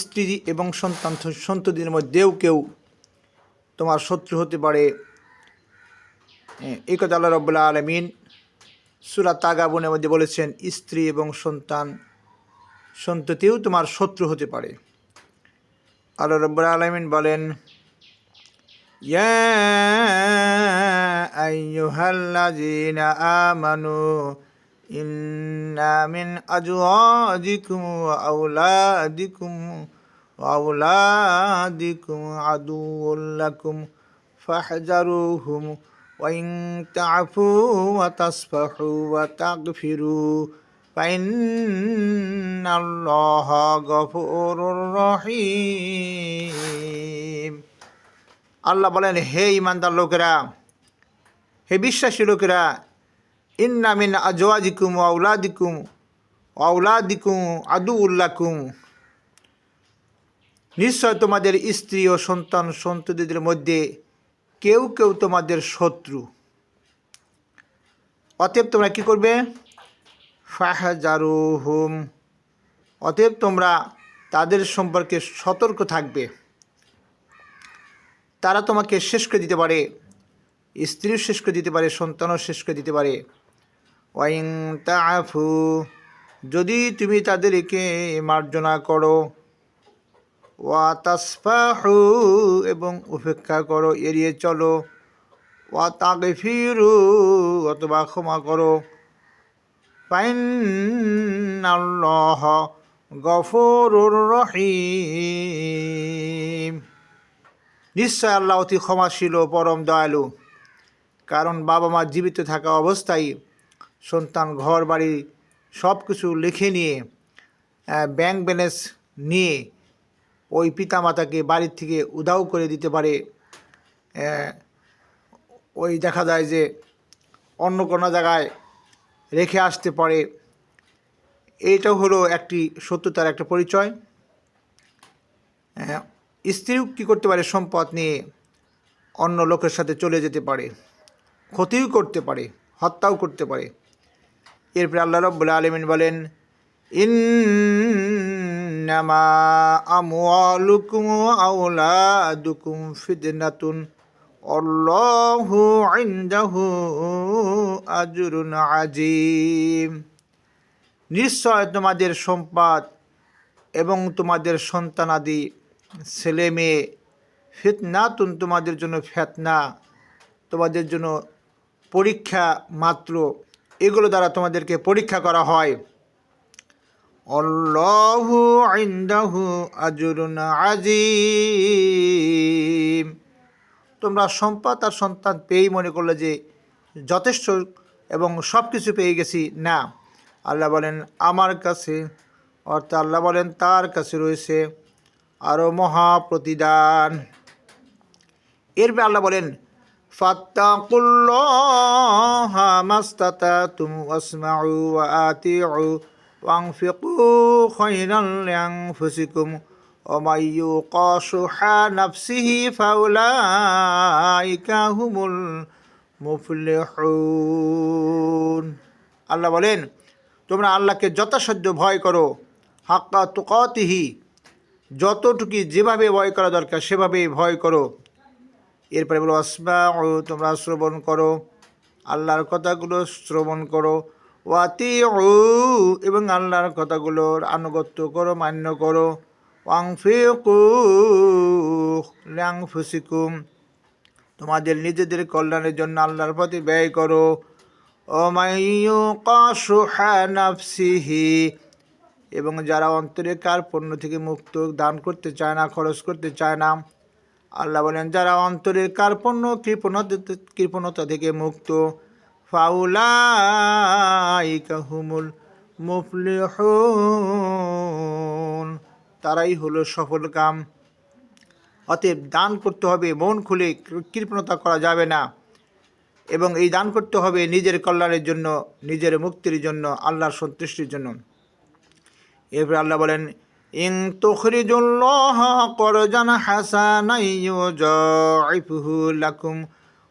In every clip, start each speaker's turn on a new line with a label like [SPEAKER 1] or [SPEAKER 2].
[SPEAKER 1] স্ত্রী এবং সন্ততির মধ্যেও কেউ তোমার শত্রু হতে পারে। এই কথা আল্লাহ রাব্বুল আলামিন সূরা তাগাবুনের মধ্যে বলেছেন, স্ত্রী এবং সন্ততিও তোমার শত্রু হতে পারে। আল্লাহ রাব্বুল আলামিন বলেন, ইয়া আইয়ুহাল্লাযীনা আমানু ইন্না মিন আজওয়াজিকুম ওয়া আওলাদিকুম আদুউল লাকুম ফাহজারুহুম ওয়া ইন তা'ফু ওয়া তাসফাহু ওয়া তাগফিরু ফাইন্নাল্লাহা গফুরুর রহিম। আল্লাহ বলেন, হে ঈমানদার লোকেরা, হে বিশ্বাসী লোকেরা, ইন্না মিন আজওয়াজিকুম ওয়া আওলাদিকুম আদুউল লাকুম, নিশ্চয় তোমাদের স্ত্রী ও সন্ততিদের মধ্যে কেউ কেউ তোমাদের শত্রু। অতএব তোমরা কি করবে? ফাহজারুহুম, অতএব তোমরা তাদের সম্পর্কে সতর্ক থাকবে। তারা তোমাকে শেষ করে দিতে পারে, স্ত্রীও শেষ করে দিতে পারে, সন্তানও শেষ করে দিতে পারে। ওয়া ইন তা'ফু, যদি তুমি তাদেরকে মার্জনা করো, ওয়া তাসফাহু, এবং উপেক্ষা করো, এড়িয়ে চলো, ওয়া তাগফিরু, অথবা ক্ষমা করো, ফাইন্নাল্লাহা গফুরুর রহিম, নিশ্চয় আল্লাহ অতি ক্ষমাশীল ও পরম দয়ালু। কারণ বাবা মা জীবিত থাকা অবস্থায় সন্তান ঘর বাড়ি সব কিছু লিখে নিয়ে, ব্যাংক ব্যালেন্স নিয়ে ওই পিতামাতাকে বাড়ির থেকে উধাও করে দিতে পারে। ওই দেখা যায় যে অন্য কোনো জায়গায় রেখে আসতে পারে। এইটাও হলো একটি সত্যতার একটা পরিচয়। স্ত্রীও কী করতে পারে? সম্পদ নিয়ে অন্য লোকের সাথে চলে যেতে পারে, ক্ষতিও করতে পারে, হত্যাও করতে পারে। এরপরে আল্লাহ রাব্বুল আলামিন বলেন, ইন্নামা আমওয়ালুকুম ওয়া আওলাদুকুম ফিতনাতুন আল্লাহু ইনদাহু আজরুন আযীম, নিশ্চয় তোমাদের সম্পদ এবং তোমাদের সন্তানাদি ছেলে মেয়ে ফিতনাতুন, তোমাদের জন্য ফিতনা, তোমাদের জন্য পরীক্ষা মাত্র, এগুলো দ্বারা তোমাদেরকে পরীক্ষা করা হয়। আল্লাহু ইনদাহু আজরুন আযীম, তোমরা সম্পদ আর সন্তান পেয়েই মনে করলে যে যথেষ্ট এবং সব কিছু পেয়ে গেছি, না। আল্লাহ বলেন, আমার কাছে, অর্থাৎ আল্লাহ বলেন তার কাছে রয়েছে আরও মহা প্রতিদান। এরপরে আল্লাহ বলেন, ফাত্তাকুল্লাহা মাস্তাতাতুম ওয়াসমাউ ওয়া আতিউ ওয়ানফিকু খায়রান লিআনফুসিকুম ওয়া মান ইউকা শুহা নাফসিহি ফাউলাইকা হুমুল মুফলিহুন। আল্লাহ বলেন, তোমরা আল্লাহকে যথাসাধ্য ভয় করো, হাক্কা তুকাতিহি, যতটুকু যেভাবে ভয় করা দরকার সেভাবেই ভয় করো। এরপরে বলো আসমাউ, তোমরা শ্রবণ করো, আল্লাহর কথাগুলো শ্রবণ করো, ওয়াতিউ, এবং আল্লাহর কথাগুলোর আনুগত্য করো, মান্য করো, ওয়ানফিকু লিআনফুসিকুম, তোমাদের নিজেদের কল্যাণের জন্য আল্লাহর পথে ব্যয় করো। ওয়া মান ইউকা শুহা নাফসিহি, এবং যারা অন্তরে কার্পণ্য থেকে মুক্ত, দান করতে চায় না, খরচ করতে চায় না, আল্লাহ বলেন যারা অন্তরের কার্পণ্য কৃপণতা থেকে মুক্ত, ফাউলাইকা হুমুল মুফলিহুন, তারাই হলো সফল কাম। অতএব দান করতে হবে, মন খুলে, কৃপণতা করা যাবে না, এবং এই দান করতে হবে নিজের কল্যাণের জন্য, নিজের মুক্তির জন্য, আল্লাহর সন্তুষ্টির জন্য। এরপর আল্লাহ বলেন, ইন তুখরিজুল্লাহা করজান হাসানান ইউযাইফুহু লাকুম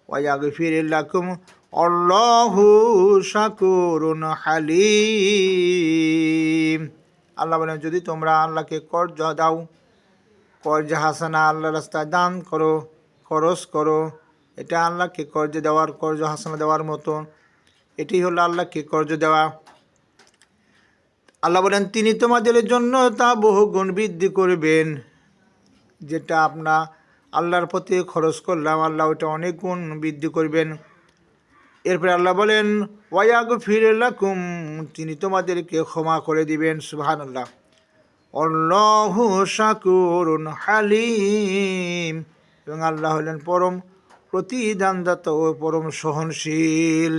[SPEAKER 1] ওয়া ইয়াগফির লাকুম আল্লাহু শাকুরুন হালিম। আল্লাহ বলেন, যদি তোমরা আল্লাহকে কর্জ দাও, কর্জ হাসানা, আল্লাহ রাস্তায় দান করো, খরচ করো, এটা আল্লাহকে কর্জ দেওয়ার, কর্জ হাসানা দেওয়ার মতো, এটি হলো আল্লাহকে কর্জ দেওয়া। আল্লাহ বলেন, তিনি তোমাদের জন্য তা বহু গুণ বৃদ্ধি করবেন। যেটা আপনার আল্লাহর প্রতি খরচ করলাম, আল্লাহ ওটা অনেক গুণ বৃদ্ধি করবেন। এরপরে আল্লাহ বলেন, ওয়াগফির লাকুম, তিনি তোমাদেরকে ক্ষমা করে দিবেন। সুবহানাল্লাহ। আল্লাহু শাকুরুন হালিম, এবং আল্লাহ হলেন পরম প্রতিদানদাতা ও পরম সহনশীল।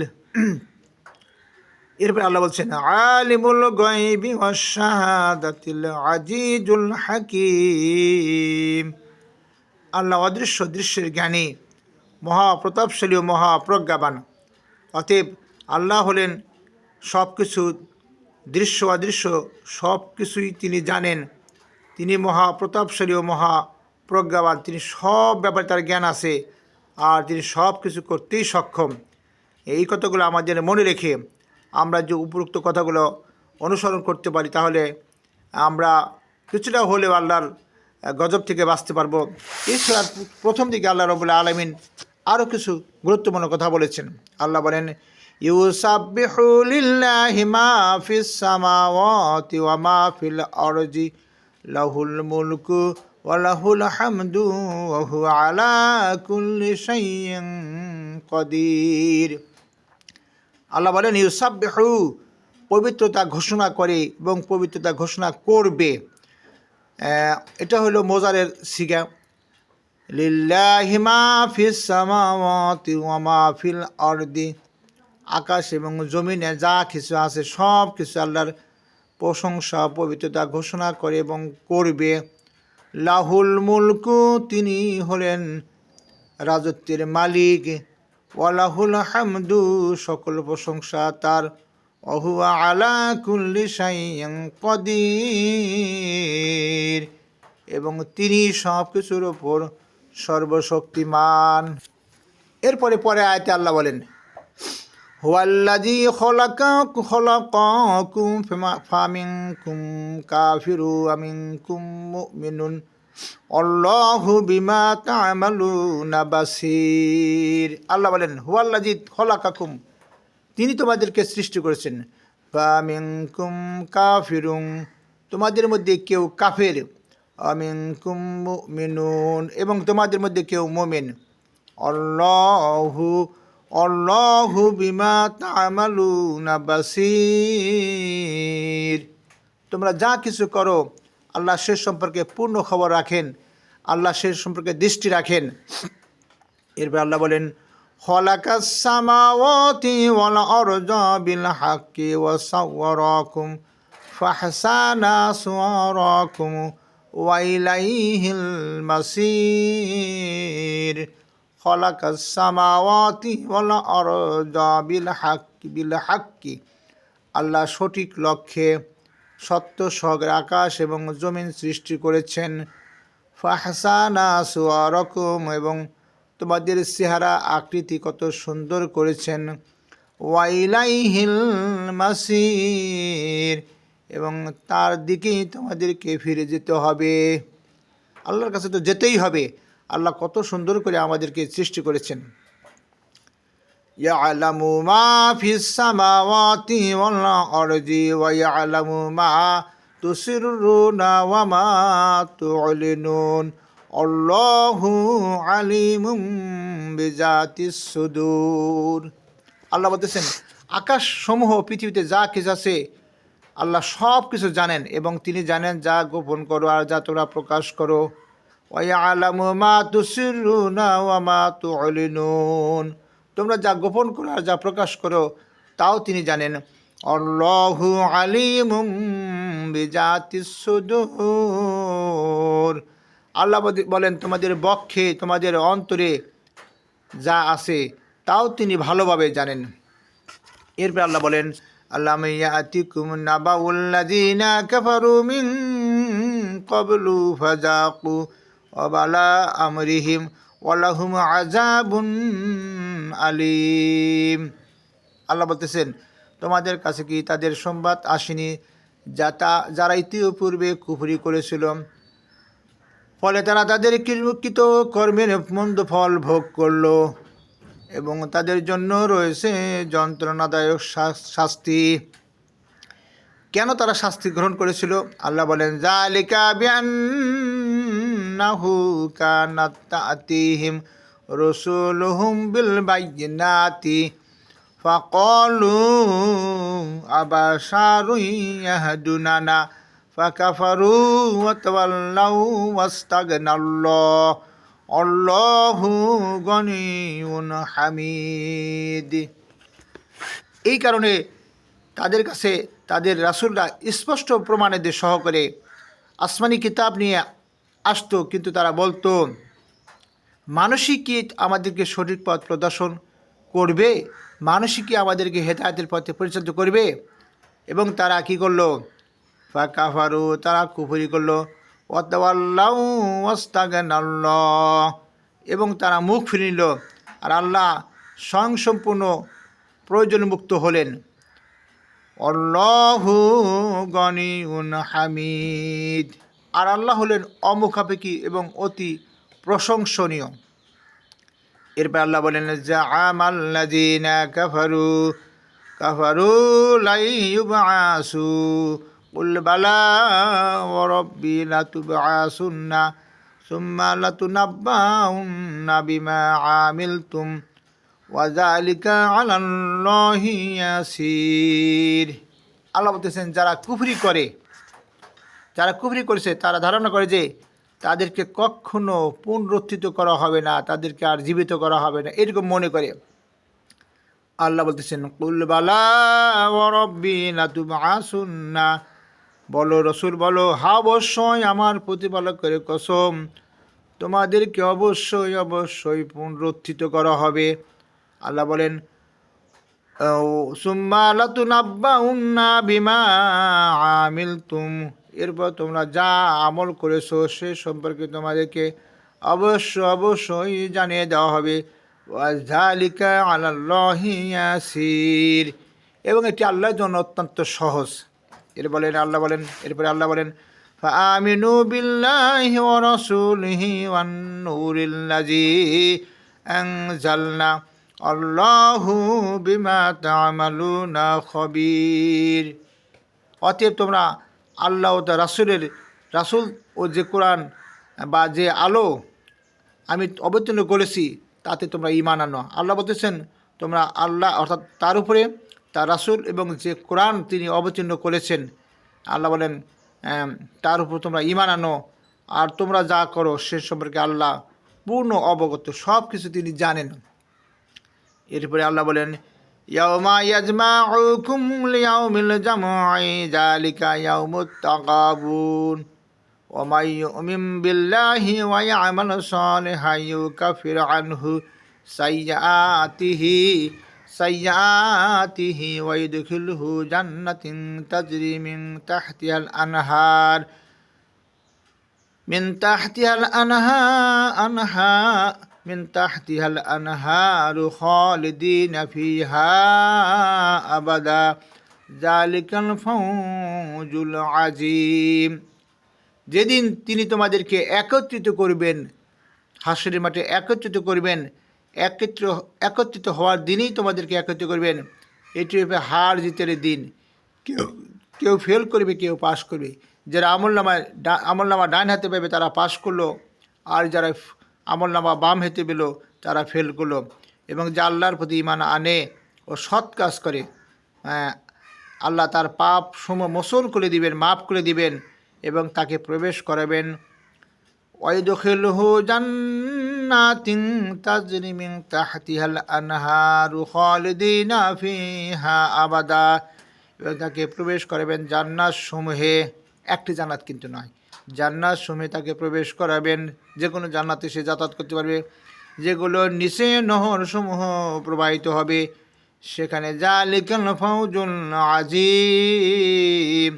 [SPEAKER 1] এরপরে আল্লাহ বলছেন, আলিমুল গায়বি ওয়াশ শাহাদাতিল আজিজুল হাকিম, আল্লাহ অদৃশ্য দৃশ্যের জ্ঞানী, মহাপ্রতাপশালী ও মহাপ্রজ্ঞাবান। অতএব আল্লাহ হলেন সব কিছু, দৃশ্য অদৃশ্য সব কিছুই তিনি জানেন। তিনি মহাপ্রতাপশালী ও মহাপ্রজ্ঞাবান, তিনি সব ব্যাপারে তার জ্ঞান আছে, আর তিনি সব কিছু করতেই সক্ষম। এই কথাগুলো আমাদের মনে রেখে আমরা যে উপরোক্ত কথাগুলো অনুসরণ করতে পারি, তাহলে আমরা কিছুটা হলেও আল্লাহর গজব থেকে বাঁচতে পারবো। এছাড়া প্রথম দিকে আল্লাহ রাব্বুল আলামিন আরও কিছু গুরুত্বপূর্ণ কথা বলেছেন। আল্লাহ বলেন, ইউসাব্বিহু লিল্লাহি মা ফিস সামাওয়াতি ওয়া মা ফিল আরজি লাহুল মুলকু ওয়া লাহুল হামদু ওয়া হুয়া আলা কুল্লি শাইইন কাদির। আল্লাহ বলেন, ইউসাব্বিহু, পবিত্রতা ঘোষণা করে এবং পবিত্রতা ঘোষণা করবে। এটা হলো মোজারের সিগা। লিল্লাহি মা ফিস সামাওয়াতি ওয়া মা ফিল আরদি, আকাশ এবং জমিনে যা কিছু আছে সব কিছু আল্লাহর প্রশংসা, পবিত্রতা ঘোষণা করে এবং করবে। লাহুল মুলকু, তিনি হলেন রাজত্বের মালিক। ওয়ালাহুল হামদু, সকল প্রশংসা তার। ওহুয়া আলা কুল্লি শাইইন কাদির, এবং তিনি সব কিছুর ওপর সর্বশক্তিমান। এরপরে আয়াতে আল্লাহ বলেন, হুয়াল্লাযী খলাকাকুম ফামিনকুম কাফিরু ওয়া মিনকুম মুমিনুন আল্লাহু বিমা তা'মালুনা বাসীর। আল্লাহ বলেন, হুয়াল্লাযী খলাকাকুম, তিনি তোমাদেরকে সৃষ্টি করেছেন। ফামিনকুম কাফিরুন, তোমাদের মধ্যে কেউ কাফের। ওয়া মিনকুম মুমিনুন, এবং তোমাদের মধ্যে কেউ মুমিন। আল্লাহু বিমা তা'মালুনা বাসীর, তোমরা যা কিছু করো আল্লাহ সে সম্পর্কে পূর্ণ খবর রাখেন, আল্লাহ সে সম্পর্কে দৃষ্টি রাখেন। এরপর আল্লাহ বলেন, খালাকাস সামাওয়াতি ওয়াল আরদা বিল হাক্কি ওয়া সাওয়ারাকুম ফাহসানা সুওয়ারাকুম ওয়া ইলাইহিল মাসির। খালাকাস সামাওয়াতি ওয়াল আরদা বিল হাক্কি, আল্লাহ সঠিক লক্ষ্যে সত্য সহকারে আকাশ এবং জমিন সৃষ্টি করেছেন। ফাহসানা সুওয়ারাকুম, এবং তোমাদের চেহারা আকৃতি কত সুন্দর করেছেন। ওয়া ইলাইহিল মাসির, এবং তার দিকেই তোমাদেরকে ফিরে যেতে হবে। আল্লাহর কাছে তো যেতেই হবে। আল্লাহ কত সুন্দর করে আমাদেরকে সৃষ্টি করেছেন। ইয়ালামু মা ফিস সামাওয়াতি ওয়াল আরদি ওয়া ইয়ালামু মা তুসিররুনা ওয়া মা তু'লিনুন আল্লাহু আলিমুম বিজাতিস সুদূর। আল্লাহ বলতেছেন, আকাশ সমূহ, পৃথিবীতে যা কিছু আছে আল্লাহ সব কিছু জানেন, এবং তিনি জানেন যা গোপন করো আর যা তোমরা প্রকাশ করো। ওয়া ইয়ালামু মা তুসিররুনা ওয়া মা তু'লিনুন, তোমরা যা গোপন করো আর যা প্রকাশ করো তাও তিনি জানেন। আল্লাহু আলিমুম বিজাতিস সুদূর, আল্লাহ বলেন তোমাদের বক্ষে, তোমাদের অন্তরে যা আছে তাও তিনি ভালোভাবে জানেন। এরপর আল্লাহ বলেন, আল্লাম ইয়াতিকুম নাবাউল্লাযীনা কাফারু মিন ক্বাবলু ফাযাকু ওয়াবালা আমরিহিম ওয়ালাহুম আযাবুন আলিম। আল্লাহ বলতেছেন, তোমাদের কাছে কি তাদের সংবাদ আসেনি যারা ইতিপূর্বে কুফরি করেছিল, ফলে তারা তাদের কৃত কর্মের মন্দ ফল ভোগ করল এবং তাদের জন্য রয়েছে যন্ত্রণাদায়ক শাস্তি। কেন তারা শাস্তি গ্রহণ করেছিল? আল্লাহ বলেন, যালিকা বিআন্নাহু কানাত তা'তিহিম রুসুলুহুম বিল বায়িনাতি ফাকালু আবাশারুন ইয়াহদুনানা ফাকাফারু ওয়া তাওয়াল্লাউ ওয়াস্তাগনাল্লাহ আল্লাহু গনিয়্যুন হামিদ। এই কারণে তাদের কাছে তাদের রাসূলরা স্পষ্ট প্রমাণের সহকারে আসমানি কিতাব নিয়ে আসতো, কিন্তু তারা বলতো, মানুষই কি আমাদেরকে সঠিক পথ প্রদর্শন করবে? মানুষই কি আমাদেরকে হেদায়েতের পথে পরিচালিত করবে? এবং তারা কি করলো? ফাকাফারু, তারা কুফরি করলো, ওয়া তাওয়াল্লাউ ওয়াস্তাগনাল্লাহ, এবং তারা মুখ ফিরে নিল, আর আল্লাহ স্বয়ংসম্পূর্ণ প্রয়োজনমুক্ত হলেন। আল্লাহু গনিয়্যুন হামিদ, আর আল্লাহ হলেন অমুখাপেক্ষী এবং অতি প্রশংসনীয়। এরপর আল্লাহ বলেন, জাআমাল্লাযীনা কাফারু লাই ইউবআসু কুল বালা ওয়া রাব্বি লাতুবআসুন্না সুম্মা লাতুনাব্বাউন্না বিমা আমিলতুম ওয়া যালিকা আলাল্লাহি ইয়াসির। আল্লাহ বলতেছেন, যারা কুফরি করেছে তারা ধারণা করে যে তাদেরকে কখনো পুনরুত্থিত করা হবে না, তাদেরকে আর জীবিত করা হবে না, এরকম মনে করে। আল্লাহ বলতেছেন, কুল বালা ওয়া রাব্বি লাতুবআসুন্না, বলো রসুল বলো, হ্যাঁ অবশ্যই আমার প্রতিপালকের কসম, তোমাদেরকে অবশ্যই অবশ্যই পুনরুত্থিত করা হবে। আল্লাহ বলেন, সুম্মা লাতুনাব্বাউন্না বিমা আমিলতুম, এরপর তোমরা যা আমল করেছো সে সম্পর্কে তোমাদেরকে অবশ্যই জানিয়ে দেওয়া হবে। ওয়া যালিকা আলাল্লাহি ইয়াসির, এবং এটি আল্লাহর জন্য অত্যন্ত সহজ। এরপরে আল্লাহ বলেন, ফাআমিনু বিল্লাহি ওয়া রাসূলিহি ওয়ান নূরিল্লাযী আনজালনা আল্লাহু বিমা তা'মালুনা খবীর। অতএব তোমরা আল্লাহ ও তার রাসূল ও যে কোরআন বা যে আলো আমি অবতীর্ণ করেছি তাতে তোমরা ঈমান আনো। আল্লাহ বলতেছেন, তোমরা আল্লাহ অর্থাৎ তার উপরে তার রাসূল এবং যে কোরআন তিনি অবতীর্ণ করেছেন, আল্লাহ বলেন তার উপর তোমরা ঈমান আনো, আর তোমরা যা করো সে সম্পর্কে আল্লাহ পূর্ণ অবগত, সব কিছু তিনি জানেন। এরপরে আল্লাহ বলেন, ইয়াউমা ইয়াজমাউকুম লিয়াউমিল জামঈ যালিকা ইয়াউমুত তাগাবুন ওয়া মান ইউমিন বিল্লাহি ওয়া ইয়ামাল সালিহান ইউকাফির আনহু সাইয়্যাতিহি ওয়া ইদখিলহু জান্নাতিন তাজরি মিন তাহতিহাল আনহারু খালিদিনা ফিহা আবাদা যালিকাল ফাওজুল আযীম। যেদিন তিনি তোমাদেরকে একত্রিত করবেন, হাসরের মাঠে একত্রিত করবেন, একত্রিত হওয়ার দিনেই তোমাদেরকে একত্রিত করবেন। এটি হবে হার জিতের দিন। কেউ ফেল করবে, কেউ পাশ করবে। যারা আমলনামা ডান হাতে পাবে তারা পাশ করলো, আর যারা আমলনামা বাম হাতে পেল তারা ফেল করলো। এবং যে আল্লাহর প্রতি ঈমান আনে ও সৎ কাজ করে, আল্লাহ তার পাপ সমূহ মোচন করে দিবেন, মাফ করে দিবেন এবং তাকে প্রবেশ করাবেন। ওয়াইদখিলহু জান্নাতিন তাজরি মিন তাহতিহাল আনহারু খালিদিনা ফিহা আবাদা, এবং তাকে প্রবেশ করাবেন জান্নাত সমূহে, একটি জান্নাত কিন্তু নয়, জান্নাত সমূহে তাকে প্রবেশ করাবেন। যে কোনো জান্নাতে সে যাতায়াত করতে পারবে, যেগুলো নিচে নহর সমূহ প্রবাহিত হবে, সেখানে যালিকাল ফাওজুল আযীম,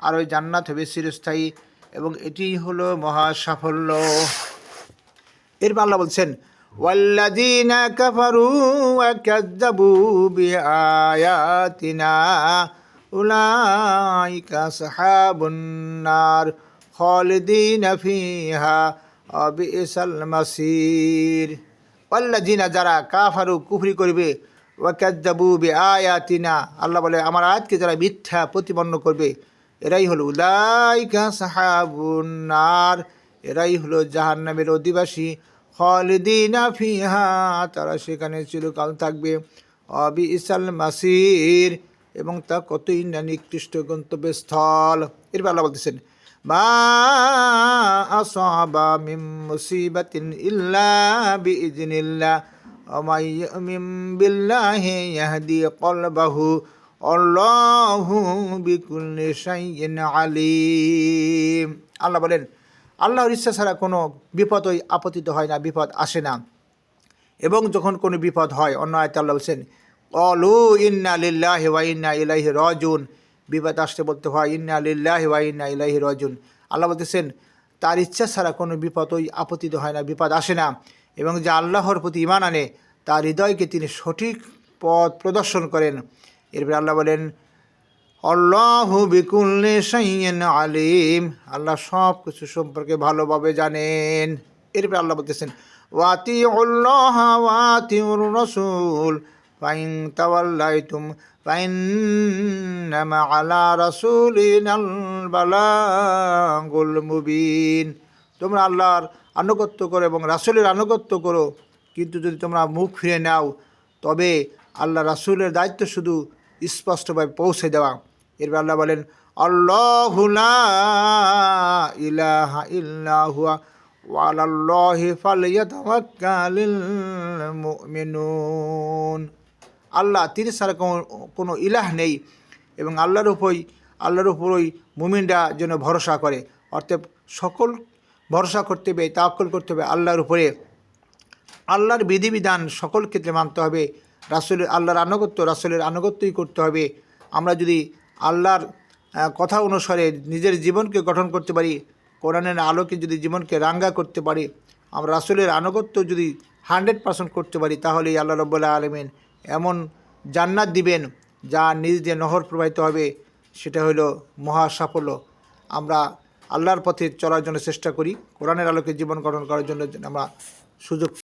[SPEAKER 1] আর ওই জান্নাত হবে চিরস্থায়ী, এবং এটি হলো মহা সাফল্য। এরপর আল্লাহ বলছেন, ওয়াল্লাযীনা কাফারু ওয়া কাযযাবু বিআয়াতিনা উলাইকা আসহাবুন নার খালিদিনা ফিহা ওয়া বিসাল মাসির। ওয়াল্লাযিনা যারা কাফারু কুফরি করবে, ওয়া কাযযাবু বিআয়াতিনা আল্লাহ বলে আমার আয়াতকে যারা মিথ্যা প্রতিপন্ন করবে, এরাই হলো উলাইকা আসহাবুন নার, এরাই হলো জাহান্নামের অধিবাসী। খালিদিনা ফিহা তারা সেখানে চিরকাল থাকবে। ওয়া বিসাল মাসির এবং তা কতই না নিকৃষ্ট গন্তব্যস্থল। এরপর আল্লাহ বলতেছেন মা আসাবা মিন মুসিবাতিন ইল্লা বিইজনিল্লাহ ওয়া মান ইউমিন বিল্লাহি ইয়াহদি কলবাহু আল্লাহু বিকুল্লি শাইইন আলিম। আল্লাহ বলেন আল্লাহর ইচ্ছা ছাড়া কোনো বিপদই আপতিত হয় না, বিপদ আসে না। এবং যখন কোনো বিপদ হয়, অন্য আয়াতে আল্লাহ বলছেন ক্বালু ইন্না লিল্লাহি ওয়া ইন্না ইলাইহি রাজিউন, বিপদ আসতে বলতে হয় ইন্না লিল্লাহি ওয়া ইন্না ইলাইহি রাজিউন। আল্লাহ বলতেছেন তার ইচ্ছা ছাড়া কোনো বিপদই আপতিত হয় না, বিপদ আসে না। এবং যে আল্লাহর প্রতি ঈমান আনে তার হৃদয়কে তিনি সঠিক পথ প্রদর্শন করেন। এরপরে আল্লাহ বলেন আল্লাহু বিকুল্লি শাইইন আলিম, আল্লাহ সব কিছু সম্পর্কে ভালোভাবে জানেন। এরপরে আল্লাহ বলতেছেন ওয়াতিউল্লাহ ওয়াতিউর রাসূল ফাইন তাওয়াল্লাইতুম ফাইন্নামা আলা রাসূলিনাল বালাগুল মুবিন। তোমরা আল্লাহর আনুগত্য করো এবং রাসূলের আনুগত্য করো, কিন্তু যদি তোমরা মুখ ফিরে নাও তবে আল্লাহ রাসূলের দায়িত্ব শুধু স্পষ্টভাবে পৌঁছে দেওয়া। এরপর আল্লাহ বলেন আল্লাহু লা ইলাহা ইল্লা হুয়া ওয়া আলাল্লাহি ফালইয়াতাওয়াক্কালিল মুমিনুন। আল্লাহ তিনি ছাড়া কোনো ইলাহ নেই এবং আল্লাহর উপরই মুমিনরা যেন ভরসা করে। অর্থাৎ সকল ভরসা করতে হবে, তাওয়াক্কুল করতে হবে আল্লাহর উপরে। আল্লাহর বিধিবিধান সকল ক্ষেত্রে মানতে হবে। আল্লাহর রাসূলের আনুগত্যই করতে হবে। আমরা যদি আল্লাহর কথা অনুসারে নিজের জীবনকে গঠন করতে পারি, কোরআনের আলোকে যদি জীবনকে রাঙ্গা করতে পারি, আমরা রাসূলের আনুগত্য যদি 100% করতে পারি, তাহলেই আল্লাহ রাব্বুল আলামিন এমন জান্নাত দিবেন যা নিজ দিয়ে নহর প্রবাহিত হবে। সেটা হলো মহা সাফল্য। আমরা আল্লাহর পথে চলার জন্য চেষ্টা করি, কোরআনের আলোকে জীবন গঠন করার জন্য আমরা সুযোগ